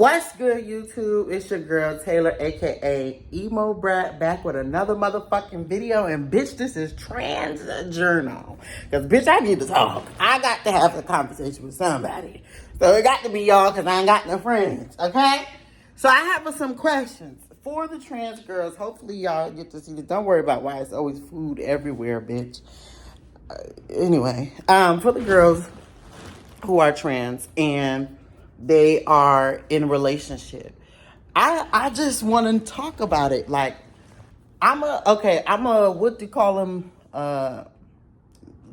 What's good, YouTube? It's your girl, Taylor, aka Emo Brat, back with another motherfucking video. And bitch, this is TRANS-JORNal. Because bitch, I need to talk. I got to have a conversation with somebody. So it got to be y'all because I ain't got no friends, okay? So I have some questions for the trans girls. Hopefully y'all get to see this. Don't worry about why it's always food everywhere, bitch. Anyway, for the girls who are trans and they are in a relationship, I just want to talk about it. Like, I'm a what do you call them?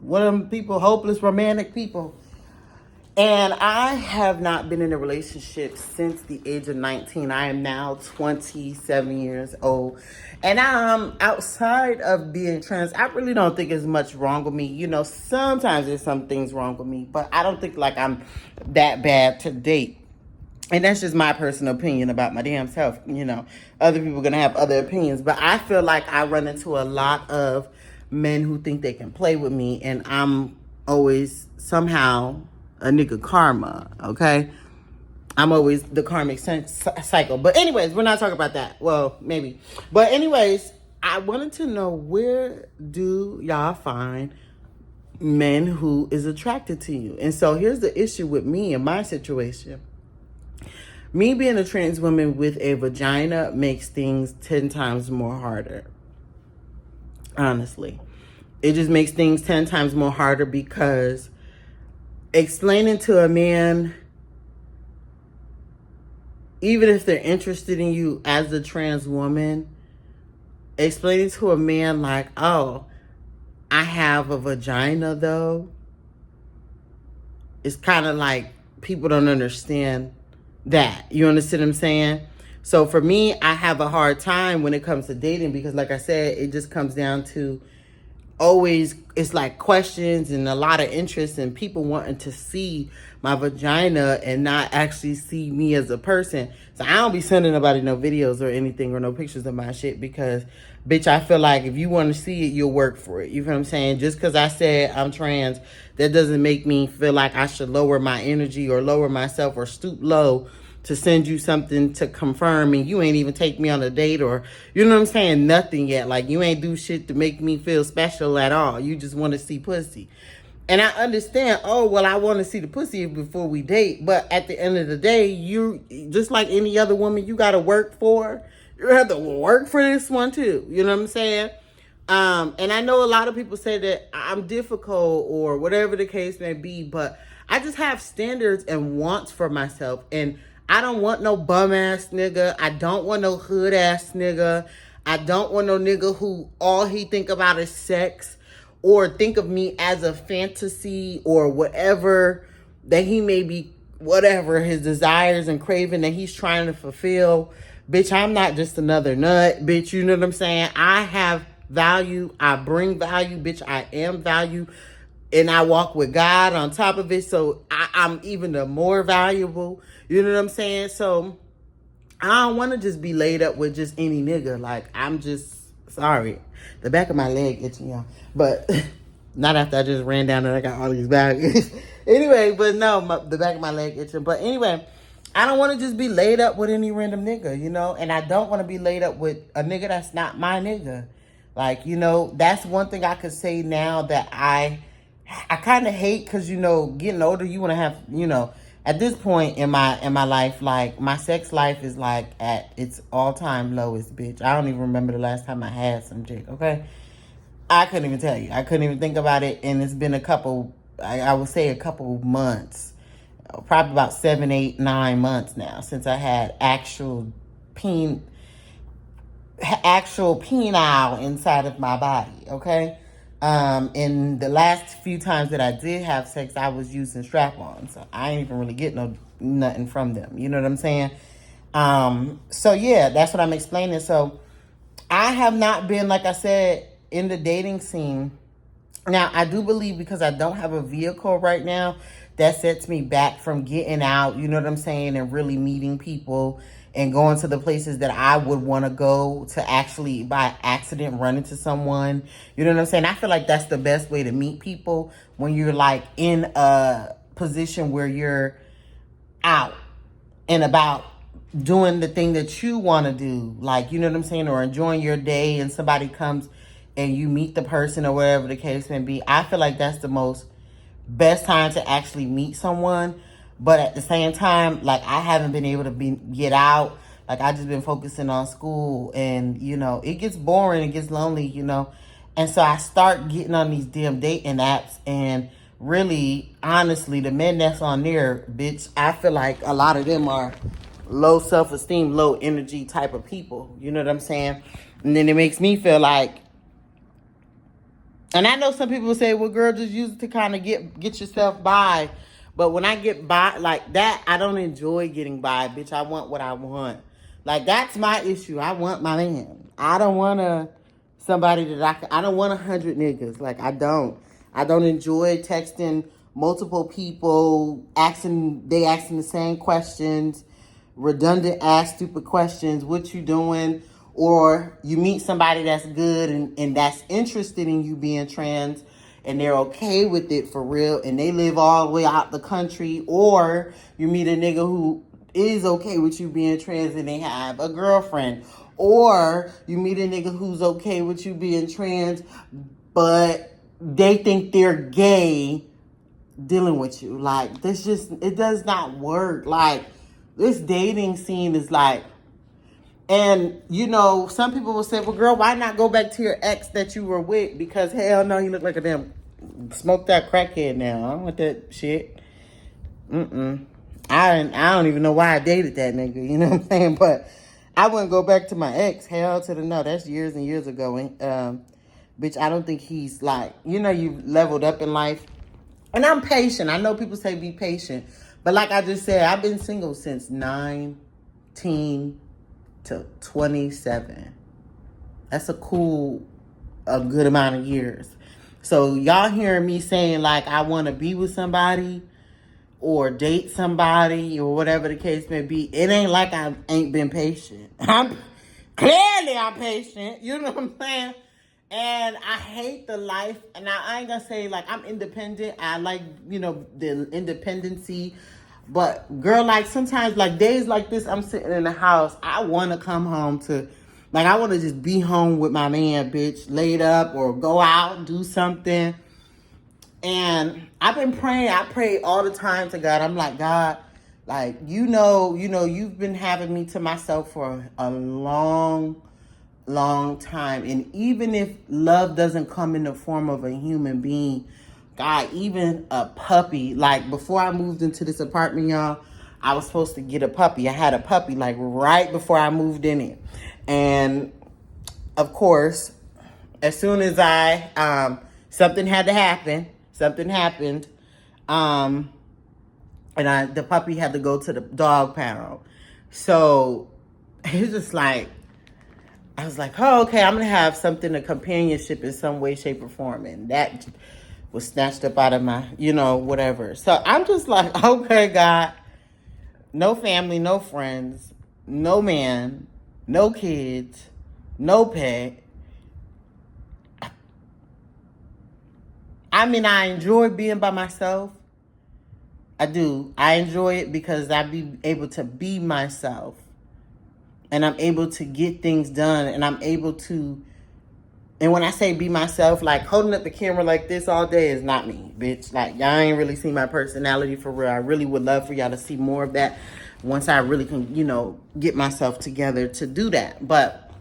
One of them people, hopeless romantic people. And I have not been in a relationship since the age of 19. I am now 27 years old. And outside of being trans, I really don't think there's much wrong with me. You know, sometimes there's some things wrong with me, but I don't think like I'm that bad to date. And that's just my personal opinion about my damn self. You know, other people are going to have other opinions. But I feel like I run into a lot of men who think they can play with me. And I'm always somehow a nigga karma, okay? I'm always the karmic cycle. But anyways, we're not talking about that. Well, maybe. But anyways, I wanted to know, where do y'all find men who is attracted to you? And so here's the issue with me and my situation. Me being a trans woman with a vagina makes things 10 times more harder. Honestly. It just makes things 10 times more harder because explaining to a man, even if they're interested in you as a trans woman, explaining to a man like, oh, I have a vagina though, it's kind of like people don't understand that. You understand what I'm saying? So for me, I have a hard time when it comes to dating because, like I said, it just comes down to always, it's like questions and a lot of interest and people wanting to see my vagina and not actually see me as a person. So I don't be sending nobody no videos or anything or no pictures of my shit because, bitch, I feel like if you want to see it, you'll work for it. You feel what I'm saying? Just because I said I'm trans, that doesn't make me feel like I should lower my energy or lower myself or stoop low to send you something to confirm, and you ain't even take me on a date or, you know what I'm saying, nothing yet. Like, you ain't do shit to make me feel special at all. You just want to see pussy. And I understand, oh, well, I want to see the pussy before we date. But at the end of the day, you, just like any other woman, you got to work for. You have to work for this one too. You know what I'm saying? And I know a lot of people say that I'm difficult or whatever the case may be, but I just have standards and wants for myself. And I don't want no bum ass nigga. I don't want no hood ass nigga. I don't want no nigga who all he think about is sex or think of me as a fantasy or whatever that he may be, whatever his desires and craving that he's trying to fulfill. Bitch, I'm not just another nut. Bitch, you know what I'm saying? I have value. I bring value. Bitch, I am value. And I walk with God on top of it. So I'm even the more valuable. You know what I'm saying? So I don't want to just be laid up with just any nigga. Like, I'm just sorry. The back of my leg itching, y'all. But not after I just ran down and I got all these bags. Anyway, but no, the back of my leg itching. But anyway, I don't want to just be laid up with any random nigga, you know? And I don't want to be laid up with a nigga that's not my nigga. Like, you know, that's one thing I could say now that I kind of hate, because, you know, getting older, you want to have, you know, at this point in my life, like, my sex life is, like, at its all-time lowest, bitch. I don't even remember the last time I had some chick, okay? I couldn't even tell you. I couldn't even think about it, and it's been a couple, I would say a couple months, probably about 7, 8, 9 months now since I had actual penile inside of my body, okay? And the last few times that I did have sex, I was using strap-on. So I ain't even really getting nothing from them. You know what I'm saying? So yeah, that's what I'm explaining. So I have not been, like I said, in the dating scene. Now, I do believe because I don't have a vehicle right now, that sets me back from getting out, you know what I'm saying, and really meeting people and going to the places that I would want to go to actually, by accident, run into someone. You know what I'm saying? I feel like that's the best way to meet people, when you're, like, in a position where you're out and about doing the thing that you want to do, like, you know what I'm saying, or enjoying your day, and somebody comes and you meet the person or whatever the case may be, I feel like that's the most best time to actually meet someone. But at the same time, like, I haven't been able to get out. Like, I just been focusing on school, and, you know, it gets boring, it gets lonely, you know. And so I start getting on these damn dating apps, and really, honestly, the men that's on there, bitch, I feel like a lot of them are low self-esteem, low energy type of people. You know what I'm saying? And then it makes me feel like, and I know some people say, well, girl, just use it to kind of get yourself by. But when I get by like that, I don't enjoy getting by, bitch. I want what I want. Like, that's my issue. I want my man. I don't want somebody that I don't want 100 niggas. Like, I don't. I don't enjoy texting multiple people, asking the same questions, redundant ass stupid questions. What you doing? Or you meet somebody that's good and that's interested in you being trans, and they're okay with it for real, and they live all the way out the country. Or you meet a nigga who is okay with you being trans and they have a girlfriend. Or you meet a nigga who's okay with you being trans, but they think they're gay dealing with you. Like, this just, it does not work. Like, this dating scene is like, and, you know, some people will say, well, girl, why not go back to your ex that you were with? Because, hell no, he looked like a damn smoked out crackhead now. I don't want that shit. I don't even know why I dated that nigga, you know what I'm saying? But I wouldn't go back to my ex. Hell to the no. That's years and years ago. Bitch, I don't think he's like, you know, you've leveled up in life. And I'm patient. I know people say be patient. But like I just said, I've been single since 19 to 27. That's a good amount of years. So y'all hearing me saying like I want to be with somebody or date somebody or whatever the case may be, it ain't like I ain't been patient. I'm patient. You know what I'm saying? And I hate the life. And I ain't gonna say like I'm independent. I like, you know, the independency. But girl, like sometimes like days like this, I'm sitting in the house. I want to come home to, like, I want to just be home with my man, bitch, laid up, or go out and do something. And I've been praying. I pray all the time to God. I'm like, God, like, you know, you've been having me to myself for a long time. And even if love doesn't come in the form of a human being, God, even a puppy, like before I moved into this apartment, y'all, I was supposed to get a puppy. I had a puppy like right before I moved in it. And of course, as soon as something had to happen, something happened. And the puppy had to go to the dog pound. So it's just like, I was like, oh, okay, I'm going to have something, a companionship in some way, shape, or form. And that was snatched up out of my, you know, whatever. So I'm just like, okay, God, no family, no friends, no man, no kids, no pet. I mean, I enjoy being by myself. I do. I enjoy it because I be able to be myself. And I'm able to get things done. And I'm able to, and when I say be myself, like holding up the camera like this all day is not me, bitch. Like, y'all ain't really see my personality for real. I really would love for y'all to see more of that once I really can, you know, get myself together to do that. But,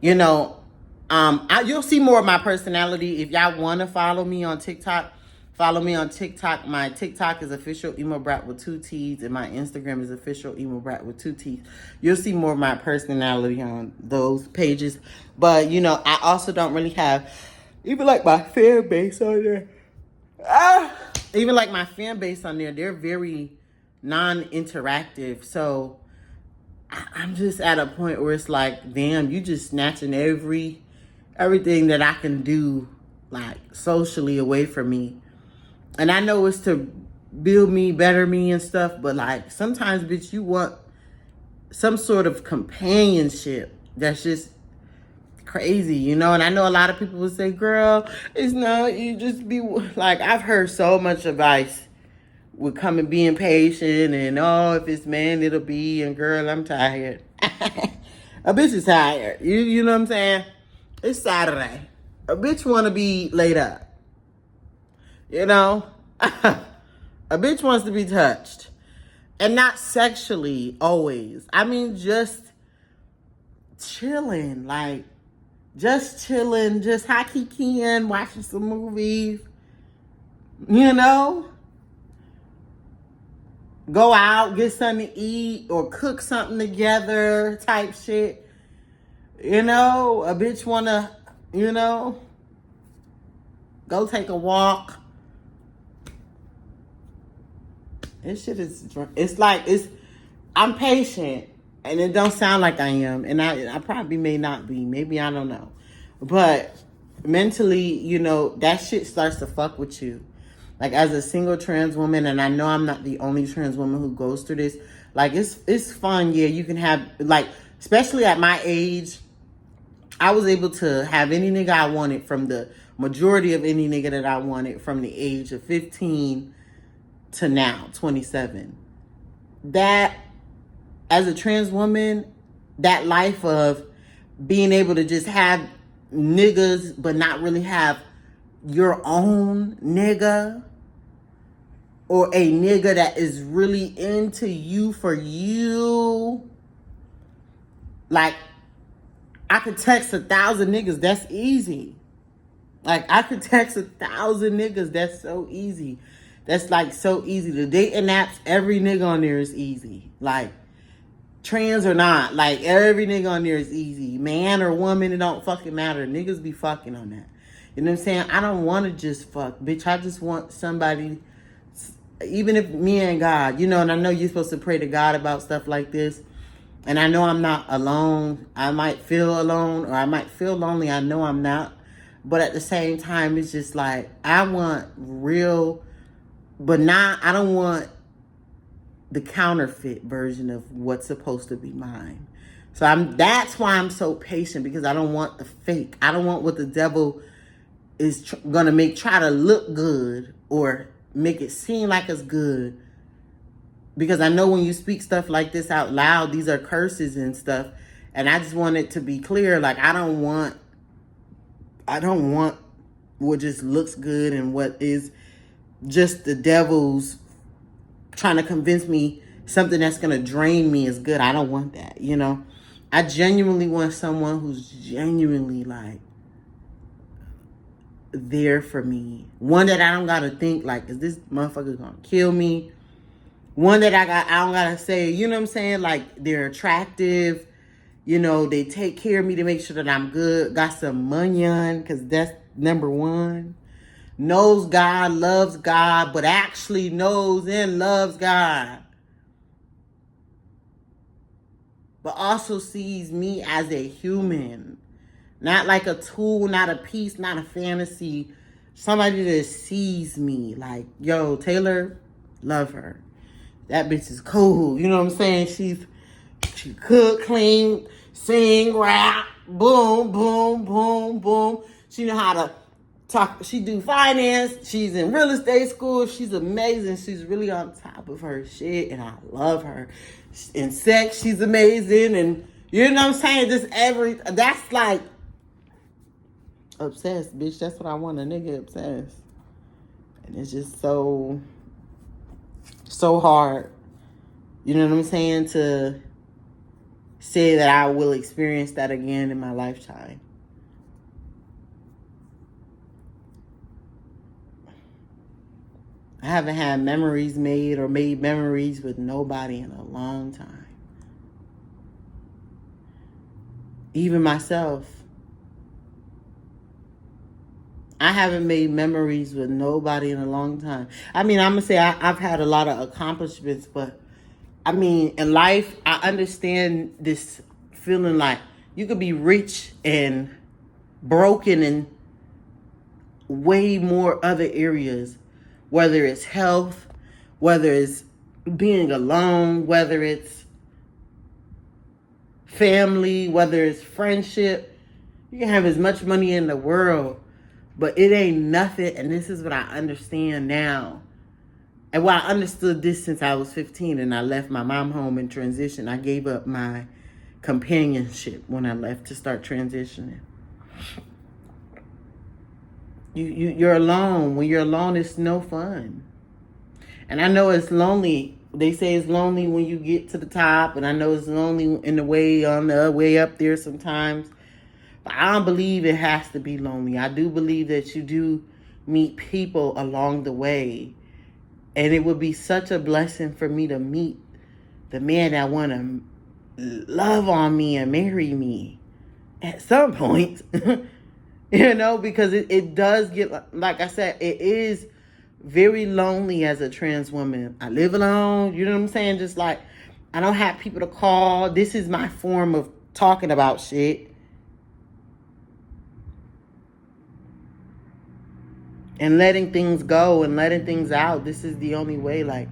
you know, you'll see more of my personality. If y'all want to follow me on TikTok, follow me on TikTok. My TikTok is official emo brat with 2 T's, and my Instagram is official emo brat with 2 T's. You'll see more of my personality on those pages. But, you know, I also don't really have even like my fan base on there. Even like my fan base on there, they're very non-interactive. So I'm just at a point where it's like, damn, you just snatching everything that I can do like socially away from me. And I know it's to build me, better me and stuff, but like sometimes, bitch, you want some sort of companionship that's just crazy, you know? And I know a lot of people will say, girl, it's not, you just be like, I've heard so much advice with coming being patient and oh, if it's man, it'll be, and girl, I'm tired. A bitch is tired. You know what I'm saying? It's Saturday. A bitch want to be laid up. You know? A bitch wants to be touched. And not sexually, always. I mean, just chilling. Like, just chilling. Just high-key-keying, watching some movies. You know? Go out, get something to eat, or cook something together type shit. You know? A bitch want to, you know, go take a walk. This shit is, it's like, I'm patient, and it don't sound like I am, and I probably may not be, maybe, I don't know, but mentally, you know, that shit starts to fuck with you. Like, as a single trans woman, and I know I'm not the only trans woman who goes through this, like, it's fun, yeah, you can have, like, especially at my age, I was able to have any nigga I wanted from the majority of any nigga that I wanted from the age of 15 to now, 27. That, as a trans woman, that life of being able to just have niggas but not really have your own nigga, or a nigga that is really into you for you. Like, I could text 1,000 niggas, that's easy. Like, I could text 1,000 niggas, that's so easy. That's, like, so easy. The dating apps, every nigga on there is easy. Like, trans or not, like, every nigga on there is easy. Man or woman, it don't fucking matter. Niggas be fucking on that. You know what I'm saying? I don't want to just fuck, bitch. I just want somebody, even if me and God, you know, and I know you're supposed to pray to God about stuff like this. And I know I'm not alone. I might feel alone, or I might feel lonely. I know I'm not. But at the same time, it's just like, I want real, but not, I don't want the counterfeit version of what's supposed to be mine. So that's why I'm so patient, because I don't want the fake. I don't want what the devil is gonna try to look good or make it seem like it's good. Because I know when you speak stuff like this out loud, these are curses and stuff. And I just want it to be clear, like, I don't want what just looks good and what is just the devil's trying to convince me something that's going to drain me is good. I don't want that, you know. I genuinely want someone who's genuinely, like, there for me. One that I don't got to think, like, is this motherfucker going to kill me? One that I don't got to say, you know what I'm saying? Like, they're attractive. You know, they take care of me to make sure that I'm good. Got some money on, because that's number one. Knows God, loves God, but actually knows and loves God. But also sees me as a human. Not like a tool, not a piece, not a fantasy. Somebody that sees me like, yo, Taylor, love her. That bitch is cool. You know what I'm saying? She cook, clean, sing, rap, boom, boom, boom, boom. She know how to talk. She do finance. She's in real estate school. She's amazing. She's really on top of her shit, and I love her. In sex, she's amazing, and you know what I'm saying? That's like obsessed, bitch. That's what I want, a nigga obsessed. And it's just so hard. You know what I'm saying? To say that I will experience that again in my lifetime. I haven't had memories made or made memories with nobody in a long time. Even myself. I haven't made memories with nobody in a long time. I mean, I'm going to say I've had a lot of accomplishments, but I mean, in life, I understand this feeling like you could be rich and broken in way more other areas, whether it's health, whether it's being alone, whether it's family, whether it's friendship. You can have as much money in the world, but it ain't nothing, and this is what I understand now. And while I understood this since I was 15 and I left my mom home in transition, I gave up my companionship when I left to start transitioning. You're alone. When you're alone, it's no fun. And I know it's lonely. They say it's lonely when you get to the top, and I know it's lonely in the way on the way up there sometimes. But I don't believe it has to be lonely. I do believe that you do meet people along the way. And it would be such a blessing for me to meet the man that want to love on me and marry me at some point. You know, because it does get, like I said, it is very lonely as a trans woman. I live alone, you know what I'm saying? Just like, I don't have people to call. This is my form of talking about shit. And letting things go and letting things out. This is the only way, like.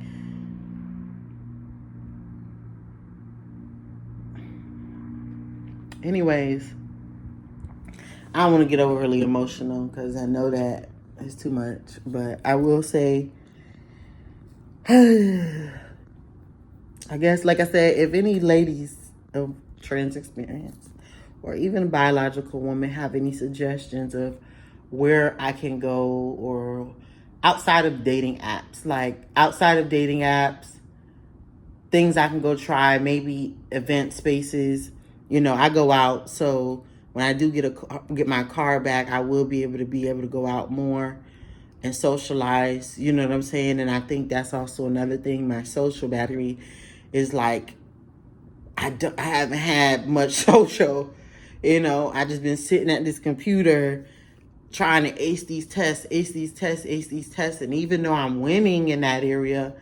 Anyways, I don't want to get overly emotional because I know that it's too much. But I will say, I guess, like I said, if any ladies of trans experience or even biological women have any suggestions of where I can go, or outside of dating apps, things I can go try, maybe event spaces. You know, I go out, so when I do get my car back, I will be able to go out more and socialize. You know what I'm saying? And I think that's also another thing. My social battery is like, I haven't had much social. You know, I just been sitting at this computer trying to ace these tests. And even though I'm winning in that area,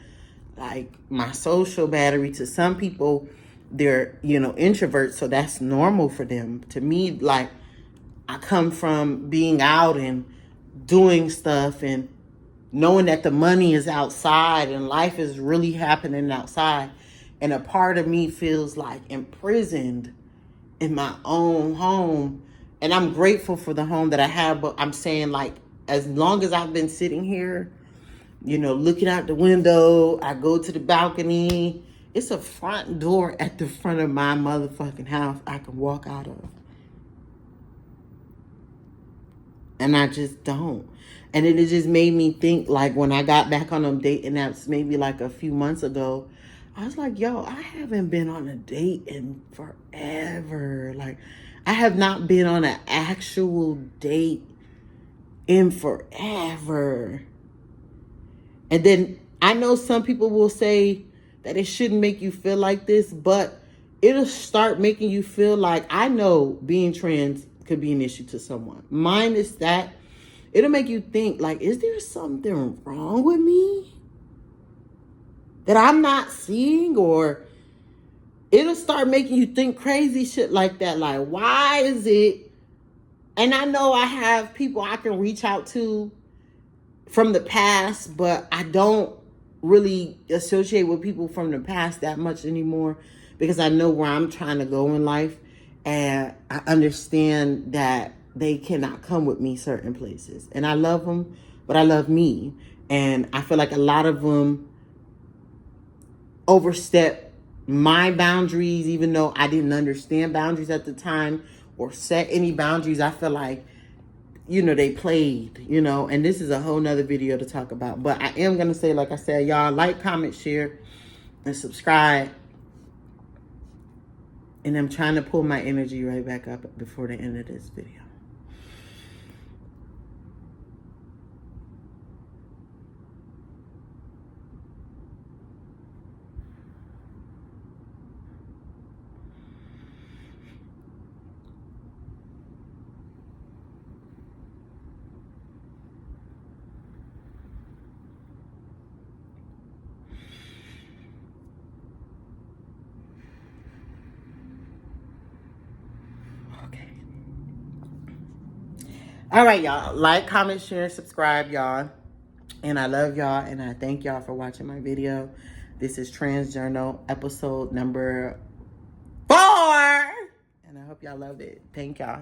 like, my social battery, to some people, they're, you know, introverts, so that's normal for them. To me, like, I come from being out and doing stuff and knowing that the money is outside and life is really happening outside. And a part of me feels like imprisoned in my own home. And I'm grateful for the home that I have, but I'm saying, like, as long as I've been sitting here, you know, looking out the window, I go to the balcony. It's a front door at the front of my motherfucking house I can walk out of. And I just don't. And it just made me think, like, when I got back on them dating apps maybe like a few months ago, I was like, yo, I haven't been on a date in forever. Like, I have not been on an actual date in forever. And then I know some people will say that it shouldn't make you feel like this, but it'll start making you feel like, I know being trans could be an issue to someone. Mine is that it'll make you think, like, is there something wrong with me that I'm not seeing? Or it'll start making you think crazy shit like that. Like, why is it? And I know I have people I can reach out to from the past, but I don't really associate with people from the past that much anymore, because I know where I'm trying to go in life, and I understand that they cannot come with me certain places. And I love them, but I love me. And I feel like a lot of them overstep my boundaries, even though I didn't understand boundaries at the time or set any boundaries. I feel like, you know, they played, you know, and this is a whole nother video to talk about. But I am going to say, like I said, y'all, like, comment, share, and subscribe. And I'm trying to pull my energy right back up before the end of this video. All right, y'all. Like, comment, share, subscribe, y'all. And I love y'all, and I thank y'all for watching my video. This is TRANS-JORNAL episode number 4. And I hope y'all loved it. Thank y'all.